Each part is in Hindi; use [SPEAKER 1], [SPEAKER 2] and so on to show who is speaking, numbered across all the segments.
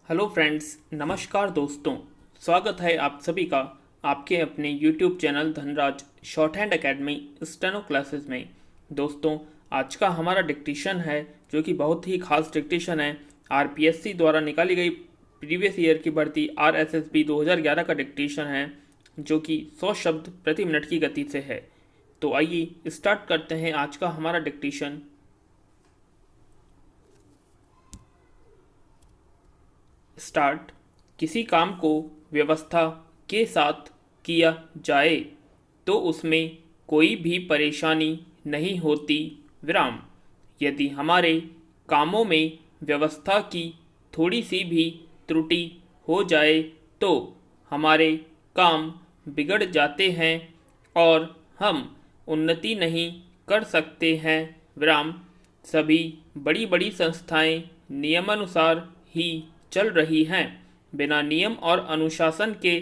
[SPEAKER 1] हेलो फ्रेंड्स, नमस्कार दोस्तों। स्वागत है आप सभी का आपके अपने YouTube channel Dhanraj short hand academy steno classes में। दोस्तों, आज का हमारा डिक्टेशन है जो कि बहुत ही खास डिक्टेशन है। आरपीएससी द्वारा निकाली गई प्रीवियस ईयर की भर्ती आरएसएसबी 2011 का डिक्टेशन है जो कि 100 शब्द प्रति मिनट की गति से है। तो आइए स्टार्ट करते हैं आज का हमारा डिक्टेशन। स्टार्ट। किसी काम को व्यवस्था के साथ किया जाए तो उसमें कोई भी परेशानी नहीं होती, विराम। यदि हमारे कामों में व्यवस्था की थोड़ी सी भी त्रुटि हो जाए तो हमारे काम बिगड़ जाते हैं और हम उन्नति नहीं कर सकते हैं, विराम। सभी बड़ी बड़ी संस्थाएं नियमानुसार ही चल रही हैं। बिना नियम और अनुशासन के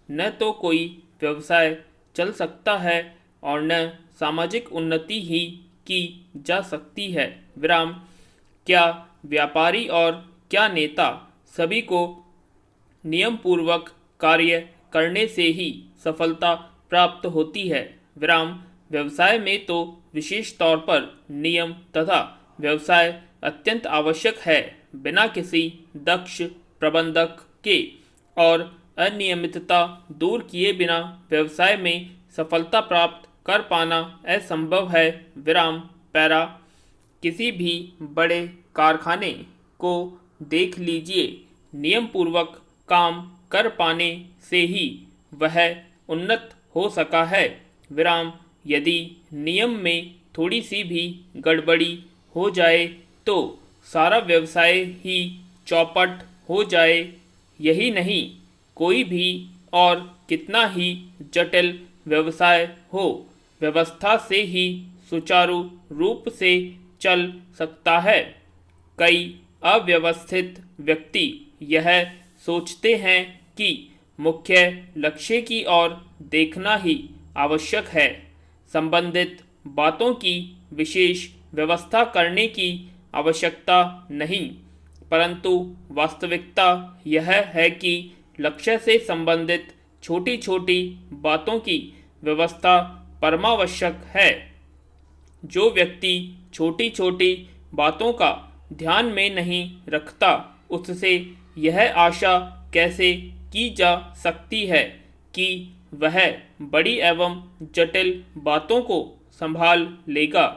[SPEAKER 1] न तो कोई व्यवसाय चल सकता है और न सामाजिक उन्नति ही की जा सकती है, विराम। क्या व्यापारी और क्या नेता, सभी को नियम पूर्वक कार्य करने से ही सफलता प्राप्त होती है, विराम। व्यवसाय में तो विशेष तौर पर नियम तथा व्यवसाय अत्यंत आवश्यक है। बिना किसी दक्ष प्रबंधक के और अनियमितता दूर किए बिना व्यवसाय में सफलता प्राप्त कर पाना असंभव है, विराम। पैरा। किसी भी बड़े कारखाने को देख लीजिए, नियम पूर्वक काम कर पाने से ही वह उन्नत हो सका है, विराम। यदि नियम में थोड़ी सी भी गड़बड़ी हो जाए तो सारा व्यवसाय ही चौपट हो जाए। यही नहीं, कोई भी और कितना ही जटिल व्यवसाय हो, व्यवस्था से ही सुचारू रूप से चल सकता है। कई अव्यवस्थित व्यक्ति यह सोचते हैं कि मुख्य लक्ष्य की ओर देखना ही आवश्यक है, संबंधित बातों की विशेष व्यवस्था करने की आवश्यकता नहीं। परंतु वास्तविकता यह है कि लक्ष्य से संबंधित छोटी छोटी बातों की व्यवस्था परमावश्यक है। जो व्यक्ति छोटी छोटी बातों का ध्यान में नहीं रखता, उससे यह आशा कैसे की जा सकती है कि वह बड़ी एवं जटिल बातों को संभाल लेगा।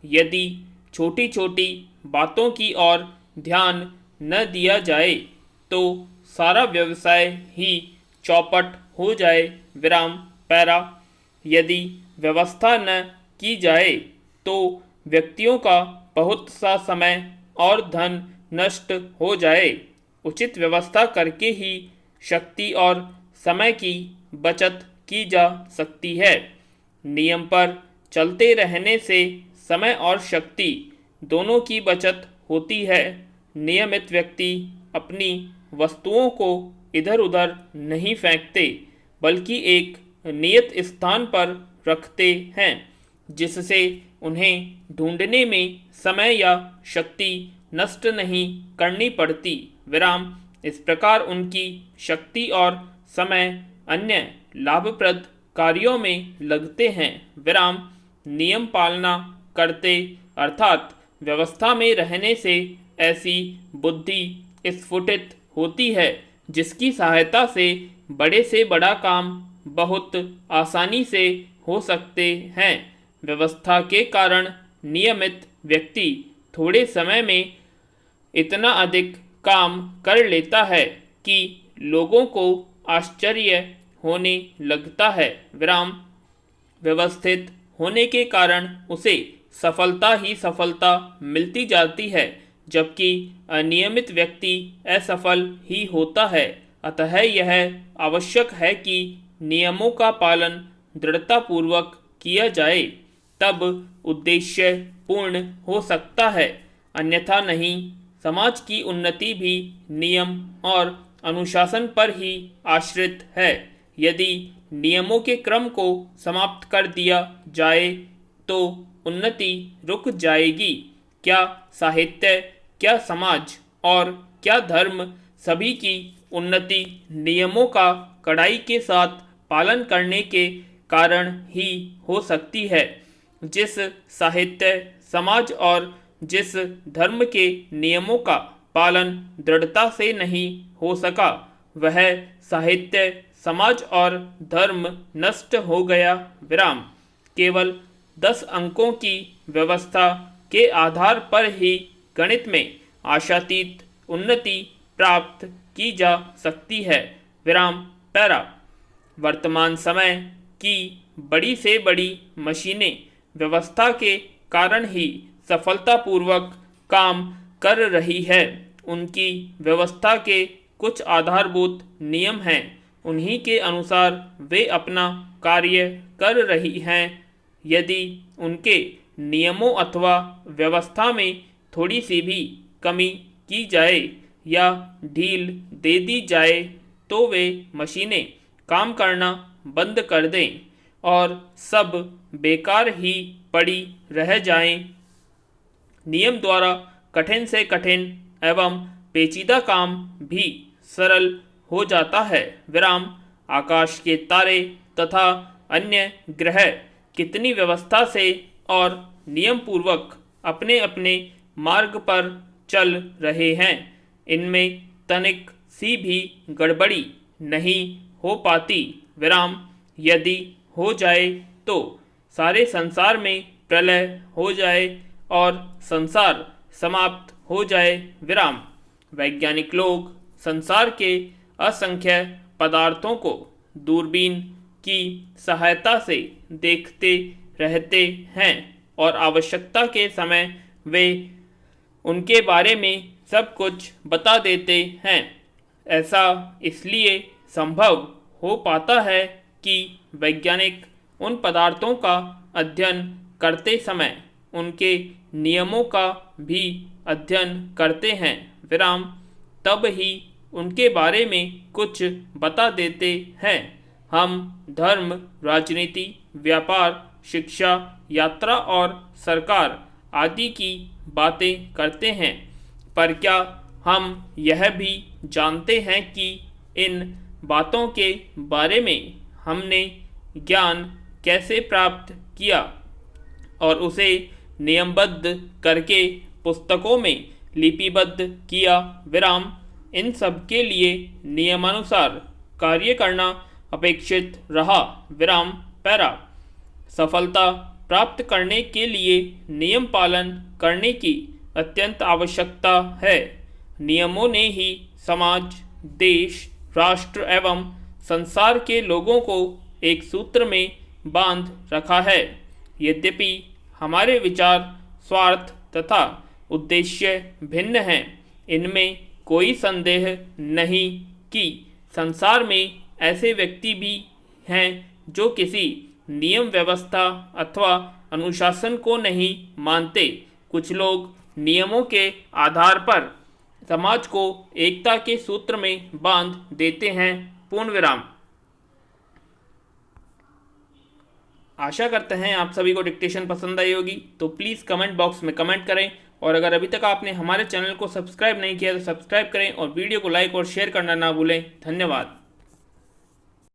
[SPEAKER 1] यदि छोटी छोटी बातों की ओर ध्यान न दिया जाए तो सारा व्यवसाय ही चौपट हो जाए, विराम। पैरा। यदि व्यवस्था न की जाए तो व्यक्तियों का बहुत सा समय और धन नष्ट हो जाए। उचित व्यवस्था करके ही शक्ति और समय की बचत की जा सकती है। नियम पर चलते रहने से समय और शक्ति दोनों की बचत होती है। नियमित व्यक्ति अपनी वस्तुओं को इधर उधर नहीं फेंकते, बल्कि एक नियत स्थान पर रखते हैं, जिससे उन्हें ढूंढने में समय या शक्ति नष्ट नहीं करनी पड़ती, विराम। इस प्रकार उनकी शक्ति और समय अन्य लाभप्रद कार्यों में लगते हैं, विराम। नियम पालना करते अर्थात व्यवस्था में रहने से ऐसी बुद्धि स्फुटित होती है जिसकी सहायता से बड़ा काम बहुत आसानी से हो सकते हैं। व्यवस्था के कारण नियमित व्यक्ति थोड़े समय में इतना अधिक काम कर लेता है कि लोगों को आश्चर्य होने लगता है, विराम। व्यवस्थित होने के कारण उसे सफलता ही सफलता मिलती जाती है, जबकि अनियमित व्यक्ति असफल ही होता है। अतः यह आवश्यक है कि नियमों का पालन दृढ़तापूर्वक किया जाए, तब उद्देश्य पूर्ण हो सकता है, अन्यथा नहीं। समाज की उन्नति भी नियम और अनुशासन पर ही आश्रित है। यदि नियमों के क्रम को समाप्त कर दिया जाए तो उन्नति रुक जाएगी। क्या साहित्य, क्या समाज और क्या धर्म सभी की उन्नति नियमों का कड़ाई के साथ पालन करने के कारण ही हो सकती है। जिस साहित्य, समाज और जिस धर्म के नियमों का पालन दृढ़ता से नहीं हो सका, वह साहित्य, समाज और धर्म नष्ट हो गया। विराम। केवल 10 अंकों की व्यवस्था के आधार पर ही गणित में आशातीत उन्नति प्राप्त की जा सकती है। विराम। पैरा। वर्तमान समय की बड़ी से बड़ी मशीनें व्यवस्था के कारण ही सफलतापूर्वक काम कर रही है। उनकी व्यवस्था के कुछ आधारभूत नियम हैं, उन्हीं के अनुसार वे अपना कार्य कर रही हैं। यदि उनके नियमों अथवा व्यवस्था में थोड़ी सी भी कमी की जाए या ढील दे दी जाए तो वे मशीनें काम करना बंद कर दें और सब बेकार ही पड़ी रह जाएं। नियम द्वारा कठिन से कठिन एवं पेचीदा काम भी सरल हो जाता है। विराम। आकाश के तारे तथा अन्य ग्रह कितनी व्यवस्था से और नियम पूर्वक अपने अपने मार्ग पर चल रहे हैं, इनमें तनिक सी भी गड़बड़ी नहीं हो पाती। विराम। यदि हो जाए तो सारे संसार में प्रलय हो जाए और संसार समाप्त हो जाए। विराम। वैज्ञानिक लोग संसार के असंख्य पदार्थों को दूरबीन की सहायता से देखते रहते हैं और आवश्यकता के समय वे उनके बारे में सब कुछ बता देते हैं। ऐसा इसलिए संभव हो पाता है कि वैज्ञानिक उन पदार्थों का अध्ययन करते समय उनके नियमों का भी अध्ययन करते हैं। विराम। तब ही उनके बारे में कुछ बता देते हैं। हम धर्म, राजनीति, व्यापार, शिक्षा, यात्रा और सरकार आदि की बातें करते हैं, पर क्या हम यह भी जानते हैं कि इन बातों के बारे में हमने ज्ञान कैसे प्राप्त किया और उसे नियमबद्ध करके पुस्तकों में लिपिबद्ध किया। विराम। इन सब के लिए नियमानुसार कार्य करना अपेक्षित रहा। विराम। पैरा। सफलता प्राप्त करने के लिए नियम पालन करने की अत्यंत आवश्यकता है। नियमों ने ही समाज, देश, राष्ट्र एवं संसार के लोगों को एक सूत्र में बांध रखा है। यद्यपि हमारे विचार, स्वार्थ तथा उद्देश्य भिन्न हैं, इनमें कोई संदेह नहीं कि संसार में ऐसे व्यक्ति भी हैं जो किसी नियम व्यवस्था अथवा अनुशासन को नहीं मानते। कुछ लोग नियमों के आधार पर समाज को एकता के सूत्र में बांध देते हैं। पूर्ण विराम। आशा करते हैं आप सभी को डिक्टेशन पसंद आई होगी, तो प्लीज़ कमेंट बॉक्स में कमेंट करें और अगर अभी तक आपने हमारे चैनल को सब्सक्राइब नहीं किया तो सब्सक्राइब करें और वीडियो को लाइक और शेयर करना ना भूलें। धन्यवाद।